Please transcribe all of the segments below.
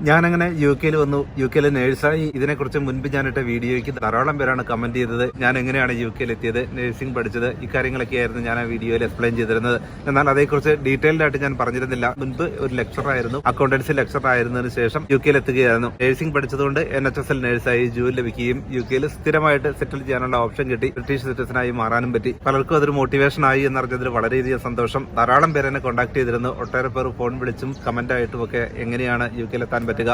ഞാനങ്ങനെ യു കെയിൽ വന്നു. യു കെയിൽ നേഴ്സായി. ഇതിനെക്കുറിച്ച് മുൻപ് ഞാനിട്ട വീഡിയോയ്ക്ക് ധാരാളം പേരാണ് കമന്റ് ചെയ്തത്. ഞാൻ എങ്ങനെയാണ് യു കെയിൽ എത്തിയത്, നഴ്സിംഗ് പഠിച്ചത്, ഇക്കാര്യങ്ങളൊക്കെയായിരുന്നു ഞാൻ ആ വീഡിയോയിൽ എക്സ്പ്ലെയിൻ ചെയ്തിരുന്നത്. എന്നാൽ അതേക്കുറിച്ച് ഡീറ്റെയിൽഡ് ആയിട്ട് ഞാൻ പറഞ്ഞിരുന്നില്ല. മുൻപ് ഒരു ലെക്ചറായിരുന്നു, അക്കൗണ്ടൻസി ലെക്ചർ ആയിരുന്നതിന് ശേഷം യു കെയിൽ എത്തുകയായിരുന്നു. നഴ്സിംഗ് പഠിച്ചതുകൊണ്ട് NHSL നേഴ്സായി ജോലി ലഭിക്കുകയും യു കെയിൽ സ്ഥിരമായിട്ട് സെറ്റിൽ ചെയ്യാനുള്ള ഓപ്ഷൻ കിട്ടി. ബ്രിട്ടീഷ് സിറ്റിസനായി മാറാനും പറ്റി. പലർക്കും അതൊരു മോട്ടിവേഷൻ ആയി എന്നറിഞ്ഞതിൽ വളരെയധികം സന്തോഷം. ധാരാളം പേര് എന്നെ കോൺടാക്ട് ചെയ്തിരുന്നു. ഒട്ടേറെ പേർ ഫോൺ വിളിച്ചും കമന്റ് ആയിട്ടും ഒക്കെ എങ്ങനെയാണ് യു കെയിൽ എത്താൻ പറ്റുക,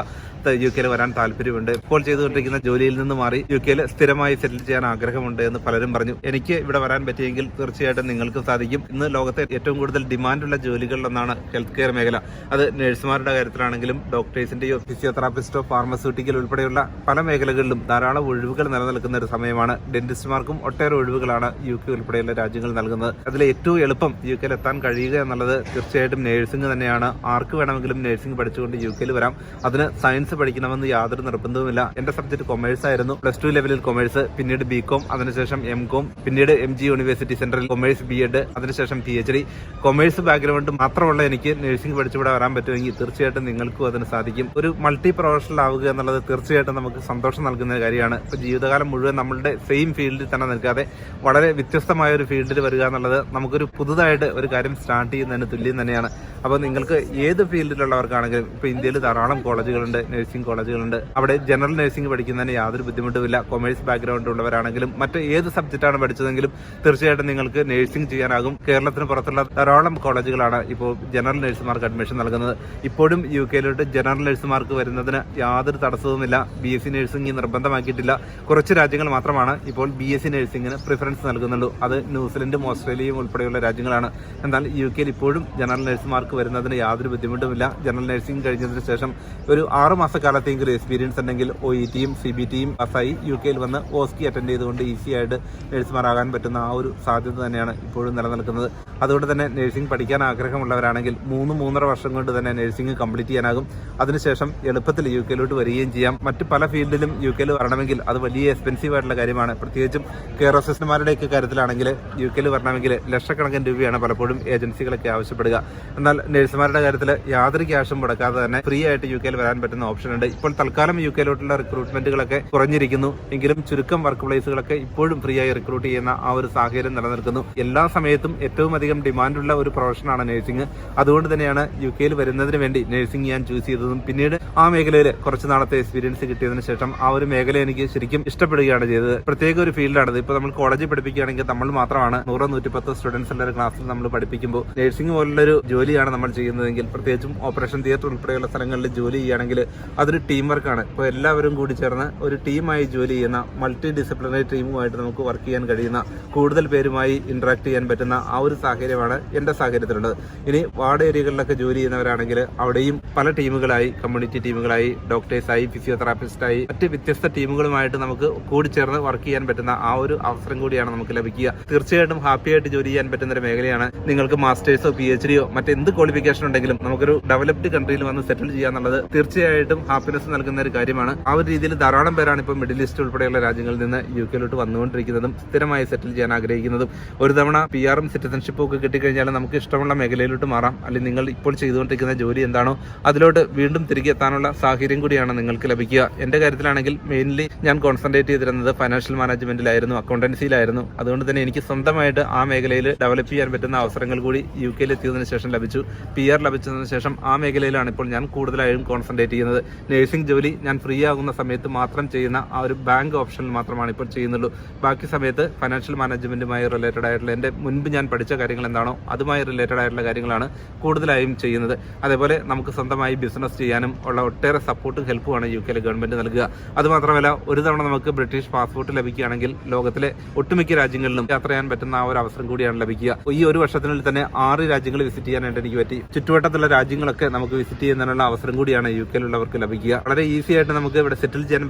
യു കെയിൽ വരാൻ താല്പര്യമുണ്ട്, ഇപ്പോൾ ചെയ്തുകൊണ്ടിരിക്കുന്ന ജോലിയിൽ നിന്ന് മാറി യു കെയിൽ സ്ഥിരമായി സെറ്റിൽ ചെയ്യാൻ ആഗ്രഹമുണ്ട് എന്ന് പലരും പറഞ്ഞു. എനിക്ക് ഇവിടെ വരാൻ പറ്റിയെങ്കിൽ തീർച്ചയായിട്ടും നിങ്ങൾക്ക് സാധിക്കും. ഇന്ന് ലോകത്തെ ഏറ്റവും കൂടുതൽ ഡിമാൻഡുള്ള ജോലികളിലൊന്നാണ് ഹെൽത്ത് കെയർ മേഖല. അത് നഴ്സുമാരുടെ കാര്യത്തിലാണെങ്കിലും ഡോക്ടേഴ്സിന്റെയോ ഫിസിയോതെറാപ്പിസ്റ്റോ ഫാർമസ്യൂട്ടിക്കൽ ഉൾപ്പെടെയുള്ള പല മേഖലകളിലും ധാരാളം ഒഴിവുകൾ നിലനിൽക്കുന്ന ഒരു സമയമാണ്. ഡെന്റിസ്റ്റുമാർക്കും ഒട്ടേറെ ഒഴിവുകളാണ് യു കെ ഉൾപ്പെടെയുള്ള രാജ്യങ്ങൾ നൽകുന്നത്. അതിൽ ഏറ്റവും എളുപ്പം യു കെയിൽ എത്താൻ കഴിയുക എന്നുള്ളത് തീർച്ചയായിട്ടും നഴ്സിംഗ് തന്നെയാണ്. ആർക്ക് വേണമെങ്കിലും നഴ്സിംഗ് പഠിച്ചുകൊണ്ട് യു കെയിൽ വരാം. അതിന് സയൻസ് പഠിക്കണമെന്ന് യാതൊരു നിർബന്ധവുമില്ല. എന്റെ സബ്ജക്ട് കൊമേഴ്സ് ആയിരുന്നു. +2 ലെവലിൽ കൊമേഴ്സ്, പിന്നീട് BCom, അതിനുശേഷം MCom, പിന്നീട് MG university central commerce B.Ed, അതിനുശേഷം PhD. കൊമേഴ്സ് ബാക്ക്ഗ്രൗണ്ട് മാത്രമുള്ള എനിക്ക് നഴ്സിംഗ് പഠിച്ചുകൂടെ വരാൻ പറ്റുമെങ്കിൽ തീർച്ചയായിട്ടും നിങ്ങൾക്കും അതിന് സാധിക്കും. ഒരു മൾട്ടി പ്രൊഫഷണൽ ആവുക എന്നുള്ളത് തീർച്ചയായിട്ടും നമുക്ക് സന്തോഷം നൽകുന്ന കാര്യമാണ്. ഇപ്പൊ ജീവിതകാലം മുഴുവൻ നമ്മളുടെ സെയിം ഫീൽഡിൽ തന്നെ നിൽക്കാതെ വളരെ വ്യത്യസ്തമായ ഒരു ഫീൽഡിൽ വരിക എന്നുള്ളത് നമുക്കൊരു പുതുതായിട്ട് ഒരു കാര്യം സ്റ്റാർട്ട് ചെയ്യുന്നതിന് തുല്യം തന്നെയാണ്. അപ്പോൾ നിങ്ങൾക്ക് ഏത് ഫീൽഡിലുള്ളവർക്കാണെങ്കിലും ഇപ്പൊ ഇന്ത്യയിൽ ധാരാളം കോളേജുകളുണ്ട്, നഴ്സിംഗ് കോളേജുകളുണ്ട്. അവിടെ ജനറൽ നഴ്സിംഗ് പഠിക്കുന്നതിന് യാതൊരു ബുദ്ധിമുട്ടുമില്ല. കൊമേഴ്സ് ബാക്ക്ഗ്രൗണ്ട് ഉള്ളവരാണെങ്കിലും മറ്റ് ഏത് സബ്ജക്റ്റാണ് പഠിച്ചതെങ്കിലും തീർച്ചയായിട്ടും നിങ്ങൾക്ക് നഴ്സിംഗ് ചെയ്യാനാകും. കേരളത്തിന് പുറത്തുള്ള ധാരാളം കോളേജുകളാണ് ഇപ്പോൾ ജനറൽ നഴ്സുമാർക്ക് അഡ്മിഷൻ നൽകുന്നത്. ഇപ്പോഴും യു കെയിലോട്ട് ജനറൽ നഴ്സുമാർക്ക് വരുന്നതിന് യാതൊരു തടസ്സവുമില്ല. BSc nursing നിർബന്ധമാക്കിയിട്ടില്ല. കുറച്ച് രാജ്യങ്ങൾ മാത്രമാണ് ഇപ്പോൾ BSc നഴ്സിംഗിന് പ്രിഫറൻസ് നൽകുന്നുള്ളൂ. അത് ന്യൂസിലൻഡും ഓസ്ട്രേലിയയും ഉൾപ്പെടെയുള്ള രാജ്യങ്ങളാണ്. എന്നാൽ യു കെയിൽ ഇപ്പോഴും ജനറൽ നഴ്സുമാർക്ക് വരുന്നതിന് യാതൊരു ബുദ്ധിമുട്ടുമില്ല. ജനറൽ നഴ്സിംഗ് കഴിഞ്ഞതിന് ശേഷം ഒരു 6 മാസക്കാലത്തെങ്കിലും എക്സ്പീരിയൻസ് ഉണ്ടെങ്കിൽ OETയും CBTയും പാസ്സായി യു കെയിൽ വന്ന് OSCE അറ്റൻഡ് ചെയ്തുകൊണ്ട് ഈസി ആയിട്ട് നഴ്സുമാരാകാൻ പറ്റുന്ന ആ ഒരു സാധ്യത തന്നെയാണ് ഇപ്പോഴും നിലനിൽക്കുന്നത്. അതുകൊണ്ട് തന്നെ നഴ്സിംഗ് പഠിക്കാൻ ആഗ്രഹമുള്ളവരാണെങ്കിൽ 3-3.5 വർഷം കൊണ്ട് തന്നെ നഴ്സിംഗ് കംപ്ലീറ്റ് ചെയ്യാനാകും. അതിനുശേഷം എളുപ്പത്തിൽ യു കെയിലോട്ട് വരികയും ചെയ്യാം. മറ്റ് പല ഫീൽഡിലും യു കെയിൽ വരണമെങ്കിൽ അത് വലിയ എക്സ്പെൻസീവ് ആയിട്ടുള്ള കാര്യമാണ്. പ്രത്യേകിച്ചും കെയർ അസിസ്റ്റന്റുമാരുടെയൊക്കെ കാര്യത്തിലാണെങ്കിൽ യു കെയിൽ വരണമെങ്കിൽ ലക്ഷക്കണക്കിന് രൂപയാണ് പലപ്പോഴും ഏജൻസികളൊക്കെ ആവശ്യപ്പെടുക. എന്നാൽ നഴ്സുമാരുടെ കാര്യത്തിൽ യാതൊരു ക്യാഷും മുടക്കാതെ തന്നെ ഫ്രീ ആയിട്ട് യു കെയിൽ വരാൻ പറ്റുന്ന ഓപ്ഷൻ ഉണ്ട്. ഇപ്പോൾ തൽക്കാലം യു കെയിലോട്ടുള്ള റിക്രൂട്ട്മെന്റുകളൊക്കെ കുറഞ്ഞിരിക്കുന്നു. എങ്കിലും ചുരുക്കം വർക്ക് പ്ലേസുകളൊക്കെ ഇപ്പോഴും ഫ്രീ ആയി റിക്രൂട്ട് ചെയ്യുന്ന ആ ഒരു സാഹചര്യം നിലനിൽക്കുന്നു. എല്ലാ സമയത്തും ഏറ്റവും അധികം ഡിമാൻഡുള്ള ഒരു പ്രൊഫഷനാണ് നഴ്സിംഗ്. അതുകൊണ്ട് തന്നെയാണ് യു കെയിൽ വരുന്നതിന് വേണ്ടി നഴ്സിംഗ് ഞാൻ ചൂസ് ചെയ്തതും പിന്നീട് ആ മേഖലയിൽ കുറച്ച് നാളത്തെ എക്സ്പീരിയൻസ് കിട്ടിയതിനു ശേഷം ആ ഒരു മേഖല എനിക്ക് ശരിക്കും ഇഷ്ടപ്പെടുകയാണ് ചെയ്തത്. പ്രത്യേക ഒരു ഫീൽഡാണിത്. ഇപ്പോൾ നമ്മൾ കോളേജിൽ പഠിപ്പിക്കുകയാണെങ്കിൽ നമ്മൾ മാത്രമാണ് 100-110 സ്റ്റുഡൻസ് ഉള്ള ഒരു ക്ലാസ്സിൽ നമ്മൾ പഠിപ്പിക്കുമ്പോൾ നഴ്സിംഗ് പോലുള്ളൊരു ജോലിയാണ് നമ്മൾ ചെയ്യുന്നതെങ്കിൽ, പ്രത്യേകിച്ചും ഓപ്പറേഷൻ തിയേറ്റർ ഉൾപ്പെടെയുള്ള സ്ഥലങ്ങളിൽ ജോലി ചെയ്യുകയാണെങ്കിൽ അതൊരു ടീം വർക്കാണ്. ഇപ്പോൾ എല്ലാവരും കൂടി ചേർന്ന് ഒരു ടീമായി ജോലി ചെയ്യുന്ന മൾട്ടി ഡിസിപ്ലിനറി ടീമുമായിട്ട് നമുക്ക് വർക്ക് ചെയ്യാൻ കഴിയുന്ന, കൂടുതൽ പേരുമായി ഇന്ററാക്ട് ചെയ്യാൻ പറ്റുന്ന ആ ഒരു സാഹചര്യമാണ് എന്റെ സാഹചര്യത്തിലുള്ളത്. ഇനി വാർഡ് ഏരിയകളിലൊക്കെ ജോലി ചെയ്യുന്നവരാണെങ്കിൽ അവിടെയും പല ടീമുകളായി, കമ്മ്യൂണിറ്റി ടീമുകളായി, ഡോക്ടേഴ്സായി, ഫിസിയോതെറാപ്പിസ്റ്റായി, മറ്റ് വ്യത്യസ്ത ടീമുകളുമായിട്ട് നമുക്ക് കൂടിച്ചേർന്ന് വർക്ക് ചെയ്യാൻ പറ്റുന്ന ആ ഒരു അവസരം കൂടിയാണ് നമുക്ക് ലഭിക്കുക. തീർച്ചയായിട്ടും ഹാപ്പി ആയിട്ട് ജോലി ചെയ്യാൻ പറ്റുന്ന ഒരു മേഖലയാണ്. നിങ്ങൾക്ക് മാസ്റ്റേഴ്സോ PhDയോ മറ്റെന്ത് ക്വാളിഫിക്കേഷൻ ഉണ്ടെങ്കിലും നമുക്കൊരു ഡെവലപ്ഡ് കൺട്രിയിൽ വന്ന് സെറ്റിൽ ചെയ്യാന്നുള്ളത് തീർച്ചയായിട്ടും ഹാപ്പിനെസ് നൽകുന്ന ഒരു കാര്യമാണ്. ആ ഒരു രീതിയിൽ ധാരാളം പേരാണ് ഇപ്പോൾ മിഡിൽ ഈസ്റ്റ് ഉൾപ്പെടെയുള്ള രാജ്യങ്ങളിൽ നിന്ന് യു കെയിലോട്ട് വന്നുകൊണ്ടിരിക്കുന്നതും സ്ഥിരമായി സെറ്റിൽ ചെയ്യാൻ ആഗ്രഹിക്കുന്നതും. ഒരു തവണ PR-ഉം സിറ്റിസൺഷിപ്പും ഒക്കെ കിട്ടിക്കഴിഞ്ഞാൽ നമുക്ക് ഇഷ്ടമുള്ള മേഖലയിലോട്ട് മാറാം. അല്ലെങ്കിൽ നിങ്ങൾ ഇപ്പോൾ ചെയ്തുകൊണ്ടിരിക്കുന്ന ജോലി എന്താണോ അതിലോട്ട് വീണ്ടും തിരികെ എത്താനുള്ള സാഹചര്യം കൂടിയാണ് നിങ്ങൾക്ക് ലഭിക്കുക. എന്റെ കാര്യത്തിലാണെങ്കിൽ മെയിൻലി ഞാൻ കോൺസെൻട്രേറ്റ് ചെയ്തിരുന്നത് ഫൈനാൻഷ്യൽ മാനേജ്മെന്റിലായിരുന്നു, അക്കൗണ്ടൻസിയിലായിരുന്നു. അതുകൊണ്ട് തന്നെ എനിക്ക് സ്വന്തമായിട്ട് ആ മേഖലയിൽ ഡെവലപ്പ് ചെയ്യാൻ പറ്റുന്ന അവസരങ്ങൾ കൂടി യു കെയിൽ എത്തിയതിനു ശേഷം ലഭിച്ചു. PR ലഭിച്ചതിന് ശേഷം ആ മേഖലയിലാണ് ഇപ്പോൾ ഞാൻ കൂടുതലായും കോൺസെൻട്രേറ്റ് ചെയ്യുന്നത്. നഴ്സിംഗ് ജോലി ഞാൻ ഫ്രീ ആകുന്ന സമയത്ത് മാത്രം ചെയ്യുന്ന ആ ഒരു ബാങ്ക് ഓപ്ഷനിൽ മാത്രമാണ് ഇപ്പോൾ ചെയ്യുന്നുള്ളൂ. ബാക്കി സമയത്ത് ഫൈനാൻഷ്യൽ മാനേജ്മെന്റുമായി റിലേറ്റഡ് ആയിട്ടുള്ള എൻ്റെ മുൻപ് ഞാൻ പഠിച്ച കാര്യങ്ങൾ എന്താണോ അതുമായി റിലേറ്റഡ് ആയിട്ടുള്ള കാര്യങ്ങളാണ് കൂടുതലായും ചെയ്യുന്നത്. അതേപോലെ നമുക്ക് സ്വന്തമായി ബിസിനസ് ചെയ്യാനും ഉള്ള ഒട്ടേറെ സപ്പോർട്ടും ഹെൽപ്പുമാണ് യു കെയിലെ ഗവൺമെന്റ് നൽകുക. അതുമാത്രമല്ല, ഒരു തവണ നമുക്ക് ബ്രിട്ടീഷ് പാസ്പോർട്ട് ലഭിക്കുകയാണെങ്കിൽ ലോകത്തിലെ ഒട്ടുമിക്ക രാജ്യങ്ങളിലും യാത്ര ചെയ്യാൻ പറ്റുന്ന ആ ഒരു അവസരം കൂടിയാണ് ലഭിക്കുക. ഈ ഒരു വർഷത്തിനുള്ളിൽ തന്നെ 6 രാജ്യങ്ങൾ വിസിറ്റ് ചെയ്യാനായിട്ട് എനിക്ക് പറ്റി. ചുറ്റുവട്ടത്തുള്ള രാജ്യങ്ങളൊക്കെ നമുക്ക് വിസിറ്റ് ചെയ്യുന്നതിനുള്ള അവസരം കൂടിയാണ് യു കെയിലുള്ളവർക്ക് ലഭിക്കുക. വളരെ ഈസി ആയിട്ട് നമുക്ക് ഇവിടെ സെറ്റിൽ ചെയ്യാൻ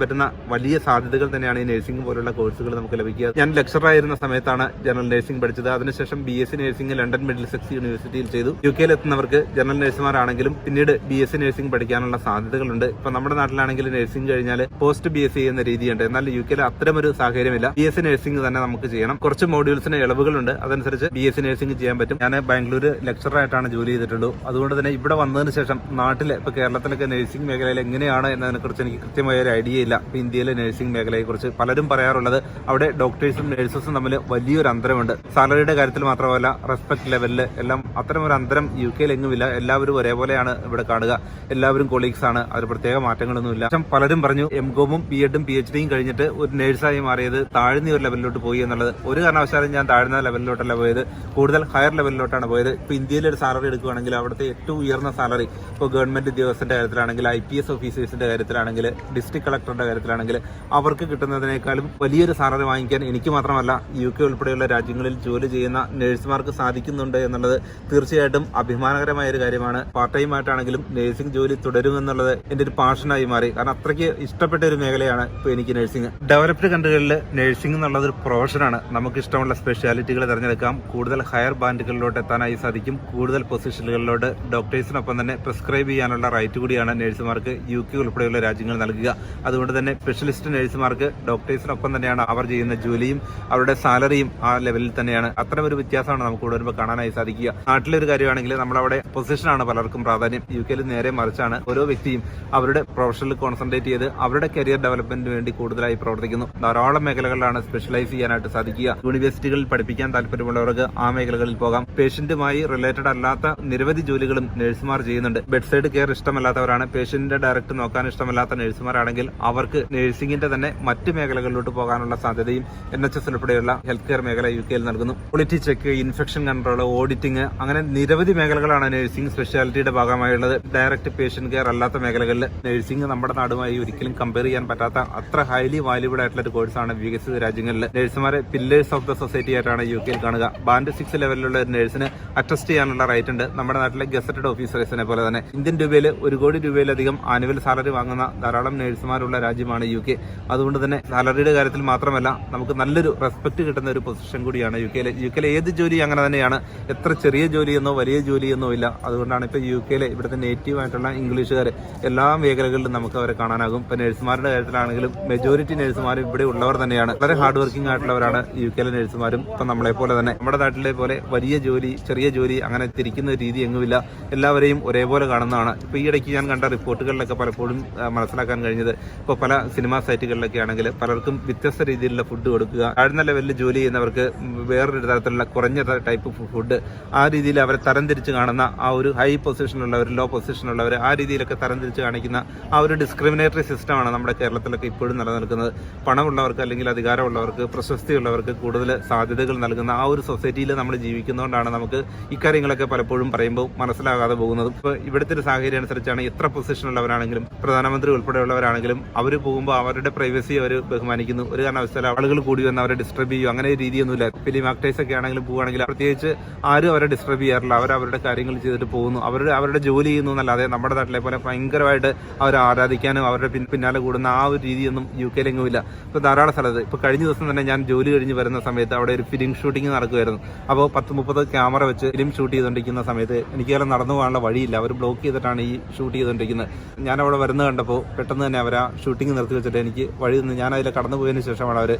പറ്റുന്ന വലിയ സാധ്യതകൾ തന്നെയാണ് ഈ നഴ്സിംഗ് പോലുള്ള കോഴ്സുകൾ നമുക്ക് ലഭിക്കുക. ഞാൻ ലെക്ചറായിരുന്ന സമയത്താണ് ജനറൽ നഴ്സിംഗ് പഠിച്ചത്. അതിനുശേഷം BSc നഴ്സിംഗ് ലണ്ടൻ മിഡിൽസെക്സ് യൂണിവേഴ്സിറ്റിയിൽ ചെയ്തു. യു കെയിൽ എത്തുന്നവർക്ക് ജനറൽ നഴ്സുമാരാണെങ്കിലും പിന്നീട് BSc നഴ്സിംഗ് പഠിക്കാനുള്ള സാധ്യതകളുണ്ട്. ഇപ്പൊ നമ്മുടെ നാട്ടിലാണെങ്കിൽ നഴ്സിംഗ് കഴിഞ്ഞാൽ പോസ്റ്റ് BSc എന്ന രീതിയുണ്ട്. എന്നാൽ യു കെയിൽ അത്തരമൊരു സാഹചര്യമില്ല. BSc നഴ്സിംഗ് തന്നെ നമുക്ക് ചെയ്യണം. കുറച്ച് മോഡ്യൂൾസിന് ഇളവുകളുണ്ട്. അതനുസരിച്ച് BSc നഴ്സിംഗ് ചെയ്യാൻ പറ്റും. ഞാൻ ബാംഗ്ലൂർ ലെക്ചറായിട്ടാണ് ജോലി ചെയ്തിട്ടുള്ളൂ. അതുകൊണ്ട് തന്നെ ഇവിടെ വന്നതിന് ശേഷം നാട്ടിലെ ഇപ്പൊ കേരളത്തിലൊക്കെ നഴ്സിംഗ് മേഖലയിൽ എങ്ങനെയാണ് എന്നതിനെക്കുറിച്ച് എനിക്ക് കൃത്യമായ ഒരു ഐഡിയ ഇല്ല. ഇപ്പോൾ ഇന്ത്യയിലെ നഴ്സിംഗ് മേഖലയെക്കുറിച്ച് പലരും പറയാറുള്ളത് അവിടെ ഡോക്ടേഴ്സും നഴ്സസും തമ്മിൽ വലിയൊരു അന്തരമുണ്ട്. സാലറിയുടെ കാര്യത്തിൽ മാത്രമല്ല, റെസ്പെക്ട് ലെവലിൽ എല്ലാം അത്തരം ഒരു അന്തരം യു കെയിൽ എങ്ങുമില്ല. എല്ലാവരും ഒരേപോലെയാണ് ഇവിടെ കാണുക. എല്ലാവരും കൊളീഗ്സ് ആണ്. അതിൽ പ്രത്യേക മാറ്റങ്ങളൊന്നുമില്ല. പലരും പറഞ്ഞു എംകോമും PEDും PhDയും കഴിഞ്ഞിട്ട് ഒരു നഴ്സായി മാറിയത് താഴ്ന്ന ഒരു ലെവലിലോട്ട് പോയി എന്നുള്ളത്. ഒരു കാരണവശാലും ഞാൻ താഴ്ന്ന ലെവലിലോട്ടല്ല പോയത്, കൂടുതൽ ഹയർ ലെവലിലോട്ടാണ് പോയത്. ഇപ്പോൾ ഇന്ത്യയിലെ ഒരു സാലറി എടുക്കുകയാണെങ്കിൽ അവിടുത്തെ ഏറ്റവും ഉയർന്ന സാലറി ഇപ്പോൾ ഗവൺമെന്റ് ഉദ്യോഗസ്ഥന്റെ കാര്യത്തിലാണെങ്കിൽ, IPS ഓഫീസേഴ്സിന്റെ കാര്യത്തിലാണെങ്കിൽ, ഡിസ്ട്രിക്ട് കളക്ടറുടെ കാര്യത്തിലാണെങ്കിൽ അവർക്ക് കിട്ടുന്നതിനേക്കാളും വലിയൊരു സാലറി വാങ്ങിക്കാൻ എനിക്ക് മാത്രമല്ല UK ഉൾപ്പെടെയുള്ള രാജ്യങ്ങളിൽ ജോലി ചെയ്യുന്ന നഴ്സുമാർക്ക് സാധിക്കുന്നുണ്ട് എന്നുള്ളത് തീർച്ചയായിട്ടും അഭിമാനകരമായ ഒരു കാര്യമാണ്. പാർട്ട് ടൈം ആയിട്ടാണെങ്കിലും നഴ്സിംഗ് ജോലി തുടരുമെന്നുള്ളത് എന്റെ ഒരു പാഷനായി മാറി. കാരണം അത്രയ്ക്ക് ഇഷ്ടപ്പെട്ട ഒരു മേഖലയാണ് ഇപ്പോൾ എനിക്ക് നഴ്സിംഗ്. ഡെവലപ്ഡ് കൺട്രികളിൽ നഴ്സിംഗ് എന്നുള്ളത് ഒരു പ്രൊഫഷനാണ്. നമുക്ക് ഇഷ്ടമുള്ള സ്പെഷ്യാലിറ്റികൾ തിരഞ്ഞെടുക്കാം. കൂടുതൽ ഹയർ ബാൻഡുകളിലോട്ട് എത്താനായി സാധിക്കും. കൂടുതൽ പൊസിഷനുകളിലോട്ട് ഡോക്ടേഴ്സിനൊപ്പം തന്നെ പ്രിസ്ക്രൈബ് ചെയ്യാനുള്ള റൈറ്റ് കൂടിയാണ് നഴ്സുമാർക്ക് UK ഉൾപ്പെടെയുള്ള രാജ്യങ്ങൾ നൽകുക. അതുകൊണ്ട് തന്നെ സ്പെഷ്യലിസ്റ്റ് നഴ്സുമാർക്ക് ഡോക്ടേഴ്സിനൊപ്പം തന്നെയാണ് അവർ ചെയ്യുന്ന ജോലിയും അവരുടെ സാലറിയും ആ ലെവലിൽ തന്നെയാണ്. അത്തരം ഒരു വ്യത്യാസമാണ് നമുക്ക് ഇവിടെ വരുമ്പോൾ കാണാനായി സാധിക്കുക. നാട്ടിലെ ഒരു കാര്യമാണെങ്കിൽ നമ്മളവിടെ പൊസിഷനാണ് പലർക്കും പ്രാധാന്യം. UK നേരെ മറിച്ചാണ്. ഓരോ വ്യക്തിയും അവരുടെ പ്രൊഫഷനിൽ കോൺസെൻട്രേറ്റ് ചെയ്ത് അവരുടെ കരിയർ ഡെവലപ്മെന്റിന് വേണ്ടി കൂടുതലായി പ്രവർത്തിക്കുന്നു. ധാരാളം മേഖലകളിലാണ് സ്പെഷ്യലൈസ് ചെയ്യാനായിട്ട് സാധിക്കുക. യൂണിവേഴ്സിറ്റികളിൽ പഠിപ്പിക്കാൻ താല്പര്യമുള്ളവർക്ക് ആ മേഖലകളിൽ പോകാം. പേഷ്യന്റുമായി റിലേറ്റഡ് അല്ലാത്ത നിരവധി ജോലികളും നഴ്സുമാർ ചെയ്യുന്നുണ്ട്. ബെഡ് സൈഡ് കെയർ ഇഷ്ടമല്ലാത്തവരാണ്, പേഷ്യന്റിന്റെ ഡയറക്റ്റ് നോക്കാൻ ഇഷ്ടമല്ലാത്ത നഴ്സുമാരാണെങ്കിൽ അവർക്ക് നഴ്സിംഗിന്റെ തന്നെ മറ്റ് മേഖലകളിലോട്ട് പോകാനുള്ള സാധ്യതയും NHS ഉൾപ്പെടെയുള്ള ഹെൽത്ത് കെയർ മേഖല UK നൽകുന്നു. Quality check, infection control, auditing, അങ്ങനെ നിരവധി മേഖലകളാണ് നഴ്സിംഗ് സ്പെഷ്യാലിറ്റിയുടെ ഭാഗമായുള്ളത്. ഡയറക്റ്റ് പേഷ്യന്റ് കെയർ അല്ലാത്ത മേഖലകളിൽ നഴ്സിംഗ് നമ്മുടെ നാടുമായി ഒരിക്കലും കമ്പയർ ചെയ്യാൻ പറ്റാത്ത അത്ര ഹൈലി വാല്യൂബിൾ ആയിട്ടുള്ള ഒരു കോഴ്സാണ് വികസിത രാജ്യങ്ങളിൽ. നഴ്സുമാരെ പില്ലേഴ്സ് ഓഫ് ദ സൊസൈറ്റി ആയിട്ടാണ് UK കാണുക. ബാൻഡ് 6 ലെവലിലുള്ള ഒരു നഴ്സിന് അറ്റസ്റ്റ് ചെയ്യാനുള്ള റൈറ്റ് ഉണ്ട്. നമ്മുടെ നാട്ടിലെ ഗസറ്റഡ് ഓഫീസേഴ്സിനെ പോലെ തന്നെ ഇന്ത്യൻ രൂപയിൽ 1 കോടി രൂപയിലധികം ആനുവൽ സാലറി വാങ്ങുന്ന ധാരാളം നഴ്സുമാരുള്ള രാജ്യമാണ് UK. അതുകൊണ്ട് തന്നെ സാലറിയുടെ കാര്യത്തിൽ മാത്രമല്ല നമുക്ക് നല്ലൊരു റെസ്പെക്ട് കിട്ടുന്ന ഒരു പൊസിഷൻ കൂടിയാണ് യുകെയിലെ ഏത് ജോലി അങ്ങനെ തന്നെയാണ്. എത്ര ചെറിയ ജോലിയെന്നോ വലിയ ജോലിയെന്നോ ഇല്ല. അതുകൊണ്ടാണ് ഇപ്പോൾ UK ഇവിടുത്തെ നേറ്റീവ് ആയിട്ടുള്ള ഇംഗ്ലീഷുകാർ എല്ലാ മേഖലകളിലും നമുക്ക് അവരെ കാണാനാകും. ഇപ്പൊ നഴ്സുമാരുടെ കാര്യത്തിലാണെങ്കിലും മെജോറിറ്റി നഴ്സുമാരും ഇവിടെ ഉള്ളവർ തന്നെയാണ്. വളരെ ഹാർഡ് വർക്കിംഗ് ആയിട്ടുള്ളവരാണ് UK നഴ്സുമാരും. ഇപ്പൊ നമ്മളെ പോലെ തന്നെ നമ്മുടെ നാട്ടിലെ പോലെ വലിയ ജോലി ചെറിയ ജോലി അങ്ങനെ തിരിക്കുന്ന രീതി എങ്ങുമില്ല. എല്ലാവരെയും ഒരേപോലെ കാണുന്നതാണ്. ഇപ്പൊ ഈ ഇടയ്ക്ക് ഞാൻ കണ്ട റിപ്പോർട്ടുകളിലൊക്കെ പലപ്പോഴും മനസ്സിലാക്കാൻ കഴിഞ്ഞത്, ഇപ്പോൾ പല സിനിമാ സൈറ്റുകളിലൊക്കെ ആണെങ്കിൽ പലർക്കും വ്യത്യസ്ത രീതിയിലുള്ള ഫുഡ് കൊടുക്കുക, താഴ്ന്ന ലെവലിൽ ജോലി ചെയ്യുന്നവർക്ക് വേറൊരു തരത്തിലുള്ള കുറഞ്ഞ ടൈപ്പ് ഫുഡ്, ആ രീതിയിൽ അവരെ തരംതിരിച്ച് കാണുന്ന ആ ഒരു ഹൈ പൊസിഷനുള്ളവർ, ലോ പൊസിഷനുള്ളവർ, ആ രീതിയിലൊക്കെ തരംതിരിച്ച് കാണിക്കുന്ന ആ ഒരു ഡിസ്ക്രിമിനേറ്ററി സിസ്റ്റമാണ് നമ്മുടെ കേരളത്തിലൊക്കെ ഇപ്പോഴും നിലനിൽക്കുന്നത്. പണമുള്ളവർക്ക് അല്ലെങ്കിൽ അധികാരമുള്ളവർക്ക്, പ്രശസ്തിയുള്ളവർക്ക് കൂടുതൽ സാധ്യതകൾ നൽകുന്ന ആ ഒരു സൊസൈറ്റിയിൽ നമ്മൾ ജീവിക്കുന്നതുകൊണ്ടാണ് നമുക്ക് ഇക്കാര്യങ്ങളൊക്കെ പലപ്പോഴും പറയുമ്പോൾ മനസ്സിലാകാതെ പോകുന്നത്. ഇപ്പോൾ ഇവിടുത്തെ ഒരു സാഹചര്യം അനുസരിച്ചാണ് എത്ര പൊസിഷനുള്ളവരാണെങ്കിലും പ്രധാനമന്ത്രി ഉൾപ്പെടെയുള്ളവരാണെങ്കിലും അവർ പോകുമ്പോൾ അവരുടെ പ്രൈവസി അവർ ബഹുമാനിക്കുന്നു. ഒരു കാരണവശാലും ആളുകൾ കൂടി വന്ന് അവരെ ഡിസ്റ്റർബ് ചെയ്യും, അങ്ങനെ രീതിയൊന്നുമില്ല. ഫിലിം ആക്ടേഴ്സ് ഒക്കെ ആണെങ്കിലും പോവുകയാണെങ്കിൽ പ്രത്യേകിച്ച് ആരും അവരെ ഡിസ്റ്റർബ് ചെയ്യാറില്ല. അവരുടെ കാര്യങ്ങൾ ചെയ്തിട്ട് പോകുന്നു, അവരുടെ ജോലി ചെയ്യുന്നു എന്നല്ലാതെ നമ്മുടെ നാട്ടിലെ പോലെ ഭയങ്കരമായിട്ട് അവർ ആരാധിക്കാനും അവരുടെ പിന്നാലെ കൂടുന്ന ആ ഒരു രീതിയൊന്നും UK-ലെങ്ങുമില്ല. ഇപ്പോൾ ധാരാളം സ്ഥലത്ത് ഇപ്പോൾ കഴിഞ്ഞ ദിവസം തന്നെ ഞാൻ ജോലി കഴിഞ്ഞ് വരുന്ന സമയത്ത് അവിടെ ഒരു ഫിലിം ഷൂട്ടിംഗ് നടക്കുമായിരുന്നു. അപ്പോൾ 10-30 ക്യാമറ വെച്ച് ഫിലിം ഷൂട്ട് ചെയ്തുകൊണ്ടിരിക്കുന്ന സമയത്ത് എനിക്ക് നടന്നു പോകാനുള്ള വഴിയില്ല. അവർ ബ്ലോക്ക് ചെയ്തിട്ടാണ് ഈ ഷൂട്ട് ചെയ്തുകൊണ്ടിരിക്കുന്നത്. ഞാൻ അവിടെ വരുന്നത് കണ്ടപ്പോൾ പെട്ടെന്ന് തന്നെ അവർ ആ ഷൂട്ടിംഗ് നിർത്തി വെച്ചിട്ട് എനിക്ക് വഴി നിന്ന് ഞാൻ അതിൽ കടന്നു പോയതിന് ശേഷമാണ് അവർ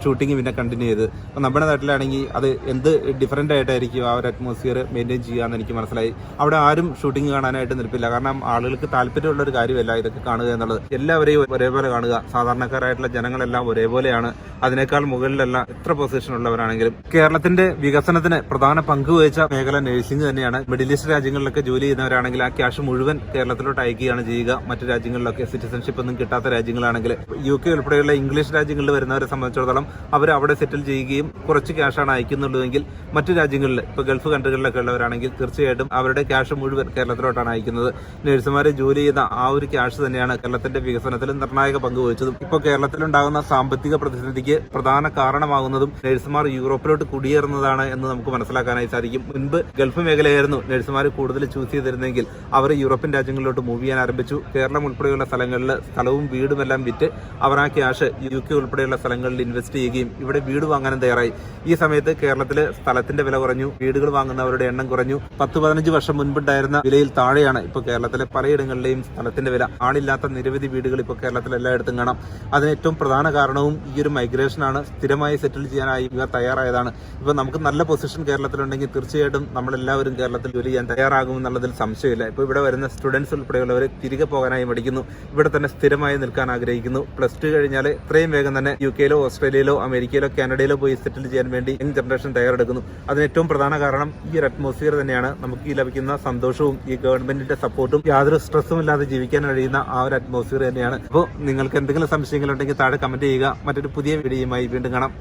ഷൂട്ടിംഗ് പിന്നെ കണ്ടിന്യൂ ചെയ്ത്. അപ്പോൾ നമ്മുടെ നാട്ടിലാണെങ്കിൽ അത് എന്ത് ഡിഫറൻ്റ് ആയിട്ടായിരിക്കും ആ ഒരു അറ്റ്മോസ്ഫിയർ മെയിൻറ്റെയിൻ ചെയ്യാമെന്ന് എനിക്ക് മനസ്സിലായി. അവിടെ ആരും ഷൂട്ടിംഗ് കാണാനായിട്ട് നിൽപ്പില്ല. കാരണം ആളുകൾക്ക് താല്പര്യമുള്ള ഒരു കാര്യമല്ല ഇതൊക്കെ കാണുക എന്നുള്ളത്. എല്ലാവരെയും ഒരേപോലെ കാണുക. സാധാരണക്കാരായിട്ടുള്ള ജനങ്ങളെല്ലാം ഒരേപോലെയാണ്. അതിനേക്കാൾ മുകളിലല്ല എത്ര പൊസിഷൻ ഉള്ളവരാണെങ്കിലും. കേരളത്തിന്റെ വികസനത്തിന് പ്രധാന പങ്ക് വഹിച്ച മേഖല നഴ്സിംഗ് തന്നെയാണ്. മിഡിൽ ഈസ്റ്റ് രാജ്യങ്ങളിലൊക്കെ ജോലി ചെയ്യുന്നവരാണെങ്കിൽ ആ ക്യാഷ് മുഴുവൻ കേരളത്തിലോട്ട് അയക്കുകയാണ് ചെയ്യുക. മറ്റു രാജ്യങ്ങളിലൊക്കെ സിറ്റിസൺഷിപ്പ് ഒന്നും കിട്ടാത്ത രാജ്യങ്ങളാണെങ്കിൽ UK ഉൾപ്പെടെയുള്ള ഇംഗ്ലീഷ് രാജ്യങ്ങളിൽ വരുന്നവരെ സംബന്ധിച്ചിടത്തോളം അവർ അവിടെ സെറ്റിൽ ചെയ്യുകയും കുറച്ച് ക്യാഷാണ് അയക്കുന്നുള്ളൂവെങ്കിൽ മറ്റു രാജ്യങ്ങളിൽ ഇപ്പോൾ ഗൾഫ് കൺട്രികളിലൊക്കെ ഉള്ളവരാണെങ്കിൽ തീർച്ചയായിട്ടും അവരുടെ ക്യാഷ് മുഴുവൻ കേരളത്തിലോട്ടാണ് അയക്കുന്നത്. നഴ്സുമാരെ ജോലി ചെയ്ത ആ ഒരു ക്യാഷ് തന്നെയാണ് കേരളത്തിന്റെ വികസനത്തിൽ നിർണായക പങ്ക് വഹിച്ചതും. ഇപ്പോൾ കേരളത്തിലുണ്ടാകുന്ന സാമ്പത്തിക പ്രതിസന്ധിക്ക് പ്രധാന കാരണമാകുന്നതും നഴ്സുമാർ യൂറോപ്പിലോട്ട് കുടിയേറുന്നതാണ് എന്ന് നമുക്ക് മനസ്സിലാക്കാനായി സാധിക്കും. മുൻപ് ഗൾഫ് മേഖലയായിരുന്നു നഴ്സുമാർ കൂടുതൽ ചൂസ് ചെയ്തിരുന്നെങ്കിൽ അവർ യൂറോപ്യൻ രാജ്യങ്ങളിലോട്ട് മൂവ് ചെയ്യാൻ ആരംഭിച്ചു. കേരളം ഉൾപ്പെടെയുള്ള സ്ഥലങ്ങളിൽ സ്ഥലവും വീടും എല്ലാം വിറ്റ് അവർ ആ ക്യാഷ് UK ഉൾപ്പെടെയുള്ള സ്ഥലങ്ങളിൽ ഇൻവെസ്റ്റ് ചെയ്യുകയും ഇവിടെ വീട് വാങ്ങാനും തയ്യാറായി. ഈ സമയത്ത് കേരളത്തിൽ സ്ഥലത്തിന്റെ വില കുറഞ്ഞു, വീടുകൾ വാങ്ങുന്നവരുടെ എണ്ണം കുറഞ്ഞു. 10-15 വർഷം മുൻപുണ്ടായിരുന്ന വിലയിൽ താഴെയാണ് ഇപ്പോൾ കേരളത്തിലെ പലയിടങ്ങളിലെയും സ്ഥലത്തിന്റെ വില. ആളില്ലാത്ത നിരവധി വീടുകൾ ഇപ്പോൾ കേരളത്തിൽ എല്ലായിടത്തും കാണാം. അതിന് ഏറ്റവും പ്രധാന കാരണവും ഈ ഒരു മൈഗ്രേഷനാണ്. സ്ഥിരമായി സെറ്റിൽ ചെയ്യാനായി ഇവർ തയ്യാറായതാണ്. ഇപ്പൊ നമുക്ക് നല്ല പൊസിഷൻ കേരളത്തിലുണ്ടെങ്കിൽ തീർച്ചയായിട്ടും നമ്മളെല്ലാവരും കേരളത്തിൽ ജോലി ചെയ്യാൻ തയ്യാറാകുമെന്നുള്ളതിൽ സംശയമില്ല. ഇപ്പൊ ഇവിടെ വരുന്ന സ്റ്റുഡൻസ് ഉൾപ്പെടെയുള്ളവർ തിരികെ പോകാനായി പഠിക്കുന്നു, ഇവിടെ തന്നെ സ്ഥിരമായി നിൽക്കാൻ ആഗ്രഹിക്കുന്നു. +2 കഴിഞ്ഞാൽ എത്രയും വേഗം തന്നെ UK-ലോ ഓസ്ട്രേലിയയിലോ അമേരിക്കയിലോ കാനഡയിലോ പോയി സെറ്റിൽ ചെയ്യാൻ വേണ്ടി യങ് ജനറേഷൻ തയ്യാറെടുക്കുന്നു. അതിന് ഏറ്റവും പ്രധാന കാരണം ഈ ഒരു അറ്റ്മോസ്ഫിയർ തന്നെയാണ്. നമുക്ക് ഈ ലഭിക്കുന്ന സന്തോഷവും ഈ ഗവൺമെന്റിന്റെ സപ്പോർട്ടും യാതൊരു സ്ട്രെസ്സും ഇല്ലാതെ ജീവിക്കാൻ കഴിയുന്ന ആ ഒരു അറ്റ്മോസ്ഫിയർ തന്നെയാണ്. അപ്പോൾ നിങ്ങൾക്ക് എന്തെങ്കിലും സംശയങ്ങളുണ്ടെങ്കിൽ താഴെ കമന്റ് ചെയ്യുക. മറ്റൊരു പുതിയ വീഡിയോയുമായി വീണ്ടും കാണാം.